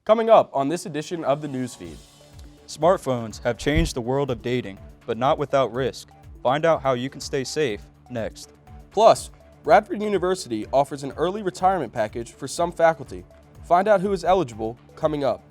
Coming up on this edition of the Newsfeed. Smartphones have changed the world of dating, but not without risk. Find out how you can stay safe next. Plus, Radford University offers an early retirement package for some faculty. Find out who is eligible coming up.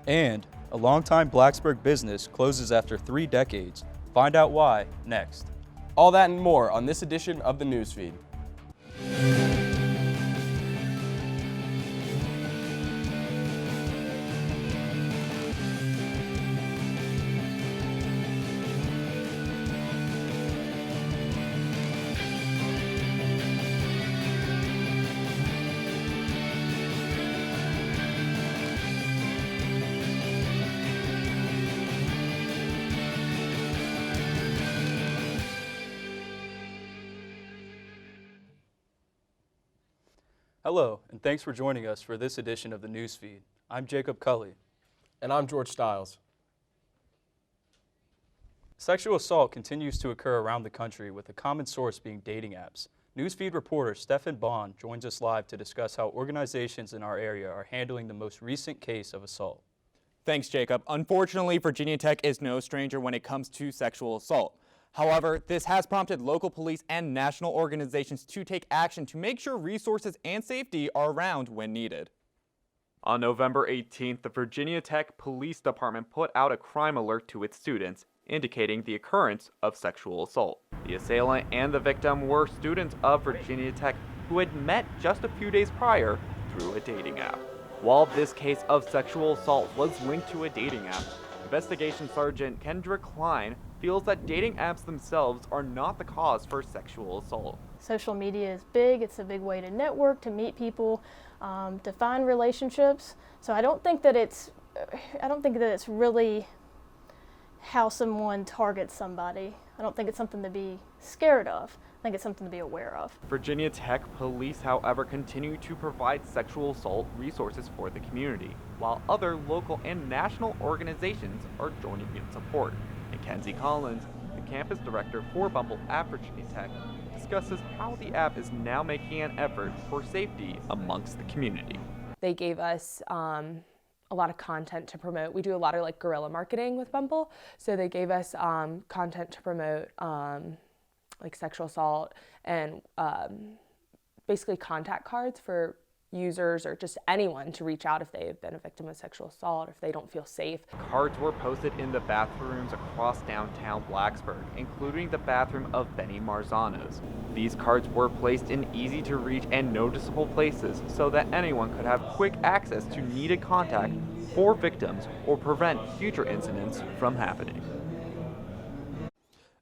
And a longtime Blacksburg business closes after 3 decades. Find out why next. All that and more on this edition of the Newsfeed. Hello, and thanks for joining us for this edition of the Newsfeed. I'm Jacob Cully. And I'm George Stiles. Sexual assault continues to occur around the country, with a common source being dating apps. Newsfeed reporter Stefan Bond joins us live to discuss how organizations in our area are handling the most recent case of assault. Thanks, Jacob. Unfortunately, Virginia Tech is no stranger when it comes to sexual assault. However, this has prompted local police and national organizations to take action to make sure resources and safety are around when needed. On November 18th, the Virginia Tech Police Department put out a crime alert to its students, indicating the occurrence of sexual assault. The assailant and the victim were students of Virginia Tech who had met just a few days prior through a dating app. While this case of sexual assault was linked to a dating app, Investigation Sergeant Kendra Klein feels that dating apps themselves are not the cause for sexual assault. Social media is big. It's a big way to network, to meet people, to find relationships. So I don't think that it's really how someone targets somebody. I don't think it's something to be scared of. I think it's something to be aware of. Virginia Tech police, however, continue to provide sexual assault resources for the community, while other local and national organizations are joining in support. Mackenzie Collins, the campus director for Bumble at Virginia Tech, discusses how the app is now making an effort for safety amongst the community. They gave us a lot of content to promote. We do a lot of guerrilla marketing with Bumble, so they gave us content to promote sexual assault and basically contact cards for users or just anyone to reach out if they've been a victim of sexual assault, if they don't feel safe. Cards were posted in the bathrooms across downtown Blacksburg, including the bathroom of Benny Marzano's. These cards were placed in easy to reach and noticeable places so that anyone could have quick access to needed contact for victims or prevent future incidents from happening.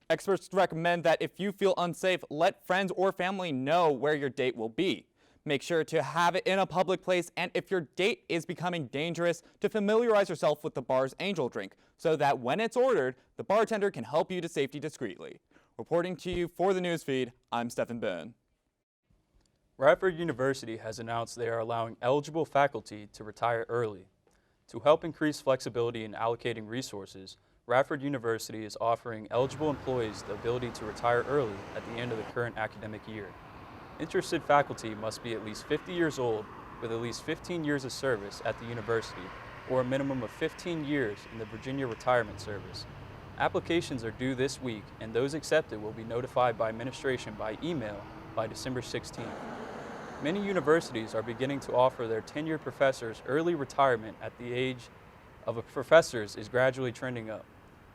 Experts recommend that if you feel unsafe, let friends or family know where your date will be. Make sure to have it in a public place, and if your date is becoming dangerous, to familiarize yourself with the bar's Angel drink so that when it's ordered, the bartender can help you to safety discreetly. Reporting to you for the Newsfeed, I'm Stephen Byrne. Radford University has announced they are allowing eligible faculty to retire early. To help increase flexibility in allocating resources, Radford University is offering eligible employees the ability to retire early at the end of the current academic year. Interested faculty must be at least 50 years old with at least 15 years of service at the university or a minimum of 15 years in the Virginia Retirement Service. Applications are due this week, and those accepted will be notified by administration by email by December 16th. Many universities are beginning to offer their tenured professors early retirement at the age of professors is gradually trending up,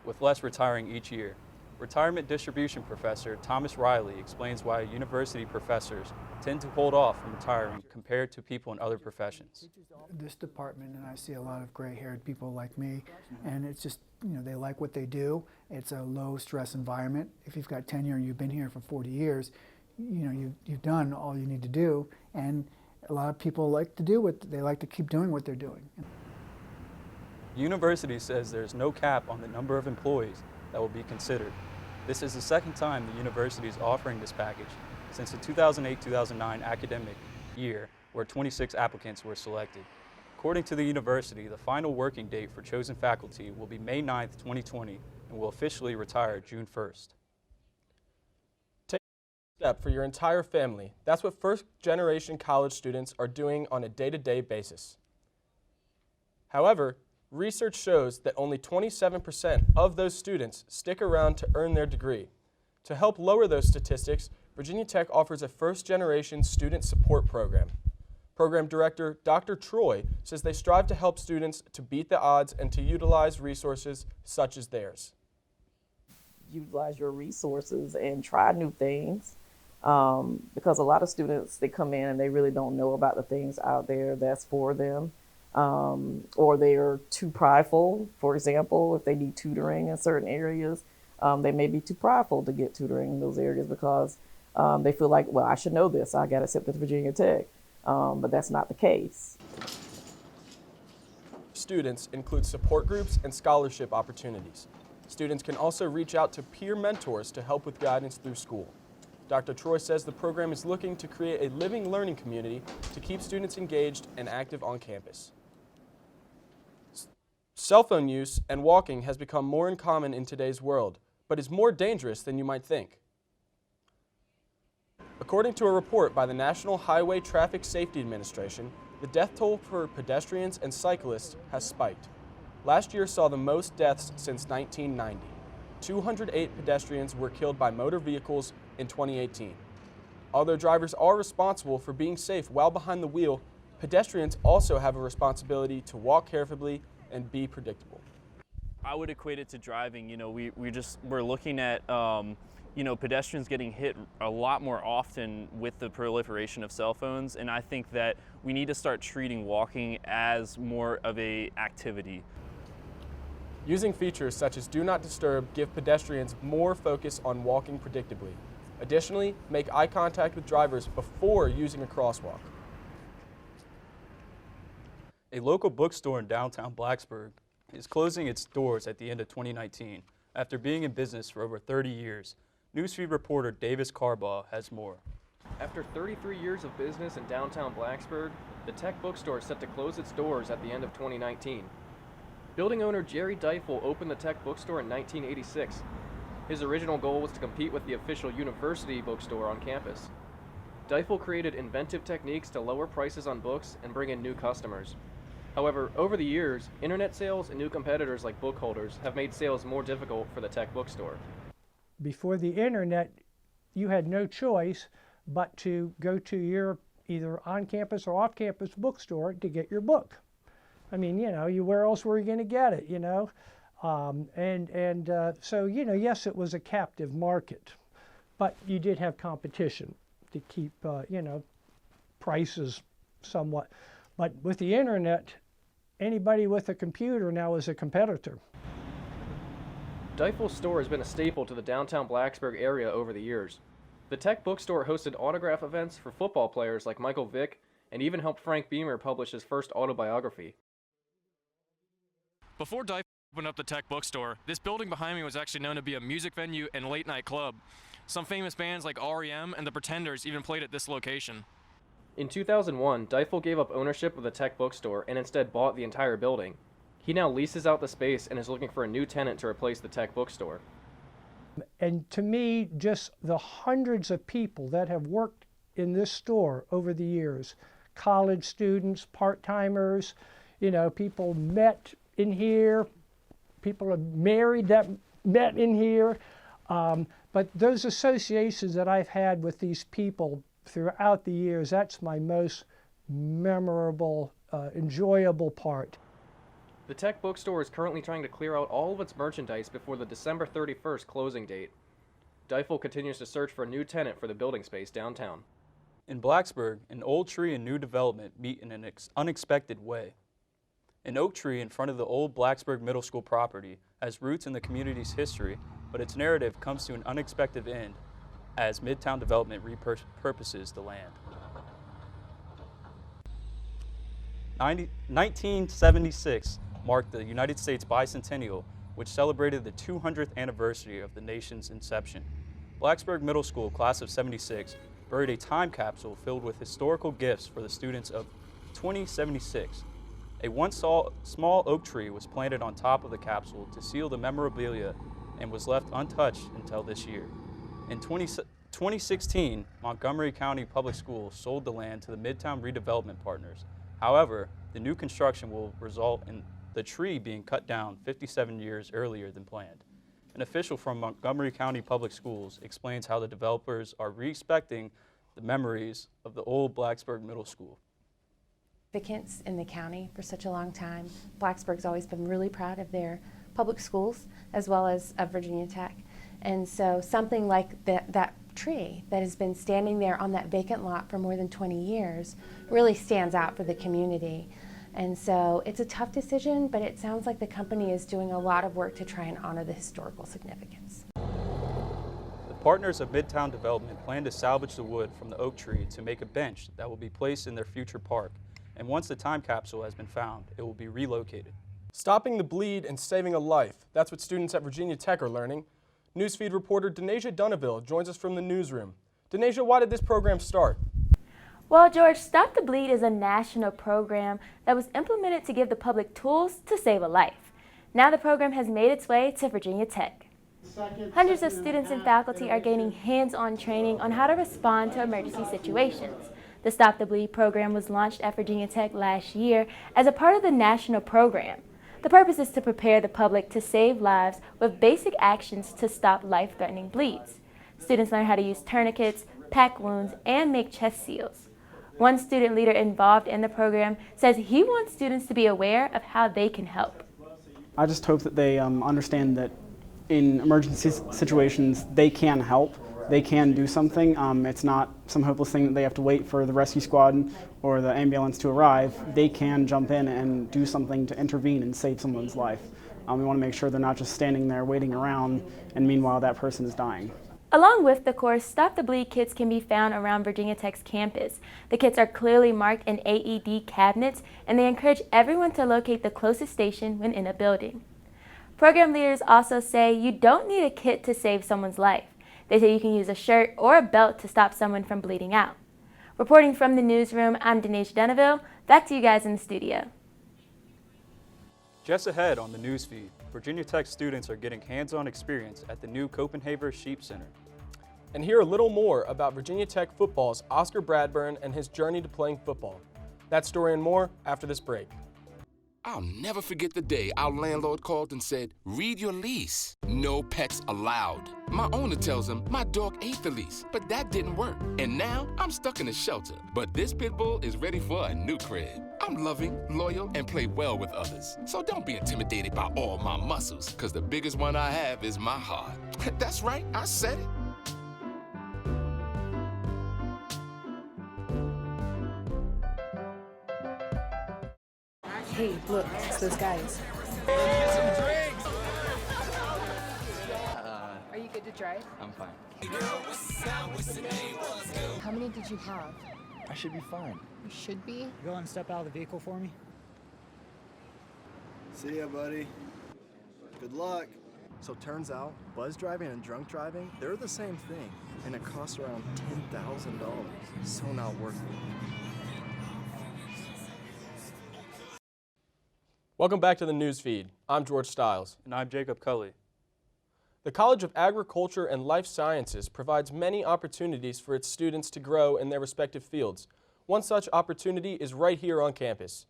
with less retiring each year. Retirement distribution professor Thomas Riley explains why university professors tend to hold off from retiring compared to people in other professions. This department, and I see a lot of gray-haired people like me, and it's just, they like what they do. It's a low-stress environment. If you've got tenure and you've been here for 40 years, you've done all you need to do, and a lot of people like to do they like to keep doing what they're doing. The university says there's no cap on the number of employees that will be considered. This is the second time the university is offering this package since the 2008-2009 academic year, where 26 applicants were selected. According to the university, the final working date for chosen faculty will be May 9th, 2020, and will officially retire June 1st. Take a step for your entire family. That's what first-generation college students are doing on a day-to-day basis. However, research shows that only 27% of those students stick around to earn their degree. To help lower those statistics, Virginia Tech offers a first-generation student support program. Program Director Dr. Troy says they strive to help students to beat the odds and to utilize resources such as theirs. Utilize your resources and try new things, because a lot of students, they come in and they really don't know about the things out there that's for them, or they're too prideful. For example, if they need tutoring in certain areas, they may be too prideful to get tutoring in those areas because they feel like, well, I should know this, I got accepted to Virginia Tech, but that's not the case. Students include support groups and scholarship opportunities. Students can also reach out to peer mentors to help with guidance through school. Dr. Troy says the program is looking to create a living learning community to keep students engaged and active on campus. Cell phone use and walking has become more in common in today's world, but is more dangerous than you might think. According to a report by the National Highway Traffic Safety Administration, the death toll for pedestrians and cyclists has spiked. Last year saw the most deaths since 1990. 208 pedestrians were killed by motor vehicles in 2018. Although drivers are responsible for being safe while behind the wheel, pedestrians also have a responsibility to walk carefully and be predictable. I would equate it to driving. You know, we're looking at pedestrians getting hit a lot more often with the proliferation of cell phones, and I think that we need to start treating walking as more of a activity. Using features such as Do Not Disturb give pedestrians more focus on walking predictably. Additionally, make eye contact with drivers before using a crosswalk. A local bookstore in downtown Blacksburg is closing its doors at the end of 2019 after being in business for over 30 years. Newsfeed reporter Davis Carbaugh has more. After 33 years of business in downtown Blacksburg, the Tech Bookstore is set to close its doors at the end of 2019. Building owner Jerry Deifel opened the Tech Bookstore in 1986. His original goal was to compete with the official university bookstore on campus. Deifel created inventive techniques to lower prices on books and bring in new customers. However, over the years, internet sales and new competitors like book holders have made sales more difficult for the Tech Bookstore. Before the internet, you had no choice but to go to your either on-campus or off-campus bookstore to get your book. I mean, where else were you going to get it, So, yes, it was a captive market, but you did have competition to keep, prices somewhat. But with the internet, anybody with a computer now is a competitor. Deifel's store has been a staple to the downtown Blacksburg area over the years. The Tech Bookstore hosted autograph events for football players like Michael Vick and even helped Frank Beamer publish his first autobiography. Before Deifel opened up the Tech Bookstore, this building behind me was actually known to be a music venue and late night club. Some famous bands like R.E.M. and The Pretenders even played at this location. In 2001, Deifel gave up ownership of the Tech Bookstore and instead bought the entire building. He now leases out the space and is looking for a new tenant to replace the Tech Bookstore. And to me, just the hundreds of people that have worked in this store over the years, college students, part-timers, people met in here, people are married that met in here, but those associations that I've had with these people throughout the years, that's my most memorable, enjoyable part. The Tech Bookstore is currently trying to clear out all of its merchandise before the December 31st closing date. Deifel continues to search for a new tenant for the building space downtown. In Blacksburg, an old tree and new development meet in an unexpected way. An oak tree in front of the old Blacksburg Middle School property has roots in the community's history, but its narrative comes to an unexpected end as Midtown Development repurposes the land. 1976 marked the United States bicentennial, which celebrated the 200th anniversary of the nation's inception. Blacksburg Middle School class of '76 buried a time capsule filled with historical gifts for the students of 2076. A once small oak tree was planted on top of the capsule to seal the memorabilia and was left untouched until this year. In 2016, Montgomery County Public Schools sold the land to the Midtown Redevelopment Partners. However, The new construction will result in the tree being cut down 57 years earlier than planned. An official from Montgomery County Public Schools explains how the developers are respecting the memories of the old Blacksburg Middle School. Significance in the county for such a long time. Blacksburg's always been really proud of their public schools as well as of Virginia Tech. And so something like that tree that has been standing there on that vacant lot for more than 20 years really stands out for the community. And so it's a tough decision, but it sounds like the company is doing a lot of work to try and honor the historical significance. The partners of Midtown Development plan to salvage the wood from the oak tree to make a bench that will be placed in their future park. And once the time capsule has been found, it will be relocated. Stopping the bleed and saving a life. That's what students at Virginia Tech are learning. Newsfeed reporter Denasia Dunnaville joins us from the newsroom. Denasia, why did this program start? Well, George, Stop the Bleed is a national program that was implemented to give the public tools to save a life. Now the program has made its way to Virginia Tech. Hundreds of students and faculty are gaining hands-on training on how to respond to emergency situations. The Stop the Bleed program was launched at Virginia Tech last year as a part of the national program. The purpose is to prepare the public to save lives with basic actions to stop life-threatening bleeds. Students learn how to use tourniquets, pack wounds, and make chest seals. One student leader involved in the program says he wants students to be aware of how they can help. I just hope that they understand that in emergency situations they can help. They can do something. It's not some hopeless thing that they have to wait for the rescue squad or the ambulance to arrive. They can jump in and do something to intervene and save someone's life. We want to make sure they're not just standing there waiting around and meanwhile that person is dying. Along with the course, Stop the Bleed kits can be found around Virginia Tech's campus. The kits are clearly marked in AED cabinets, and they encourage everyone to locate the closest station when in a building. Program leaders also say you don't need a kit to save someone's life. They say you can use a shirt or a belt to stop someone from bleeding out. Reporting from the newsroom, I'm Denasia Dunnaville. Back to you guys in the studio. Just ahead on the newsfeed, Virginia Tech students are getting hands-on experience at the new Copenhagen Sheep Center. And hear a little more about Virginia Tech football's Oscar Bradburn and his journey to playing football. That story and more after this break. I'll never forget the day our landlord called and said, "Read your lease. No pets allowed." My owner tells him my dog ate the lease, but that didn't work. And now I'm stuck in a shelter. But this pit bull is ready for a new crib. I'm loving, loyal, and play well with others. So don't be intimidated by all my muscles, because the biggest one I have is my heart. That's right, I said it. Hey, look, it's those guys. Are you good to drive? I'm fine. How many did you have? I should be fine. You should be. Go and step out of the vehicle for me. See ya, buddy. Good luck. So turns out, buzz driving and drunk driving, they're the same thing, and it costs around $10,000. So not worth it. Welcome back to the newsfeed. I'm George Stiles. And I'm Jacob Cully. The College of Agriculture and Life Sciences provides many opportunities for its students to grow in their respective fields. One such opportunity is right here on campus.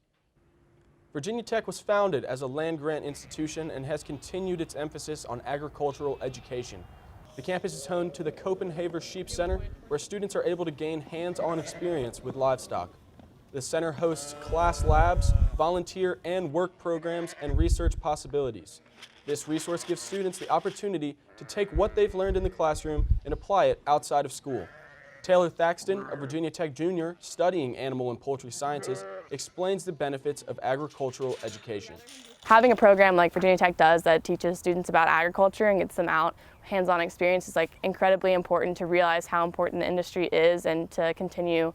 Virginia Tech was founded as a land-grant institution and has continued its emphasis on agricultural education. The campus is home to the Copenhagen Sheep Center, where students are able to gain hands-on experience with livestock. The center hosts class labs, volunteer and work programs, and research possibilities. This resource gives students the opportunity to take what they've learned in the classroom and apply it outside of school. Taylor Thaxton, a Virginia Tech junior studying animal and poultry sciences, explains the benefits of agricultural education. Having a program like Virginia Tech does that teaches students about agriculture and gets them out hands-on experience is incredibly important to realize how important the industry is and to continue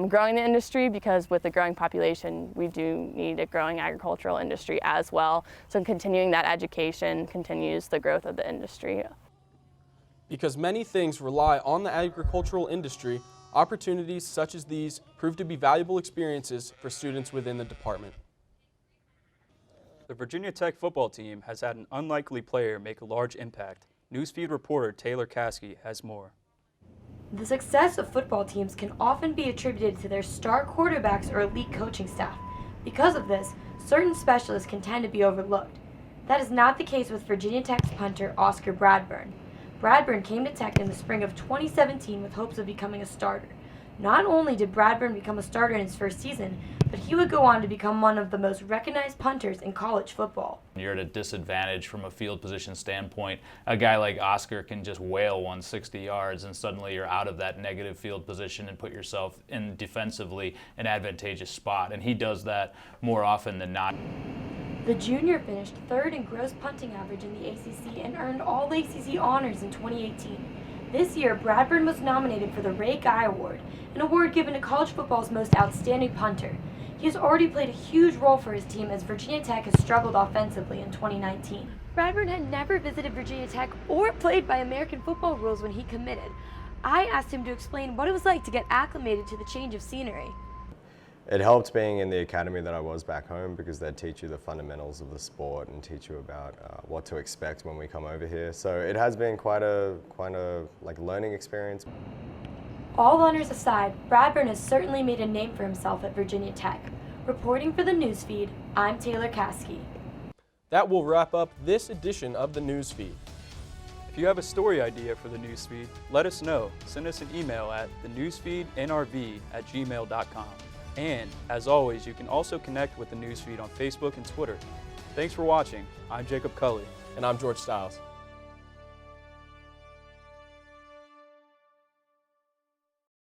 growing the industry, because with the growing population we do need a growing agricultural industry as well. So continuing that education continues the growth of the industry. Because many things rely on the agricultural industry, opportunities such as these prove to be valuable experiences for students within the department. The Virginia Tech football team has had an unlikely player make a large impact. Newsfeed reporter Taylor Caskey has more. The success of football teams can often be attributed to their star quarterbacks or elite coaching staff. Because of this, certain specialists can tend to be overlooked. That is not the case with Virginia Tech's punter Oscar Bradburn. Bradburn came to Tech in the spring of 2017 with hopes of becoming a starter. Not only did Bradburn become a starter in his first season, but he would go on to become one of the most recognized punters in college football. You're at a disadvantage from a field position standpoint. A guy like Oscar can just whale 160 yards and suddenly you're out of that negative field position and put yourself in defensively an advantageous spot. And he does that more often than not. The junior finished third in gross punting average in the ACC and earned all ACC honors in 2018. This year, Bradburn was nominated for the Ray Guy Award, an award given to college football's most outstanding punter. He has already played a huge role for his team as Virginia Tech has struggled offensively in 2019. Bradburn had never visited Virginia Tech or played by American football rules when he committed. I asked him to explain what it was like to get acclimated to the change of scenery. It helped being in the academy that I was back home because they'd teach you the fundamentals of the sport and teach you about what to expect when we come over here. So it has been quite a like learning experience. All honors aside, Bradburn has certainly made a name for himself at Virginia Tech. Reporting for the Newsfeed, I'm Taylor Caskey. That will wrap up this edition of the Newsfeed. If you have a story idea for the Newsfeed, let us know. Send us an email at thenewsfeednrv@gmail.com. And, as always, you can also connect with the Newsfeed on Facebook and Twitter. Thanks for watching. I'm Jacob Cully. And I'm George Stiles.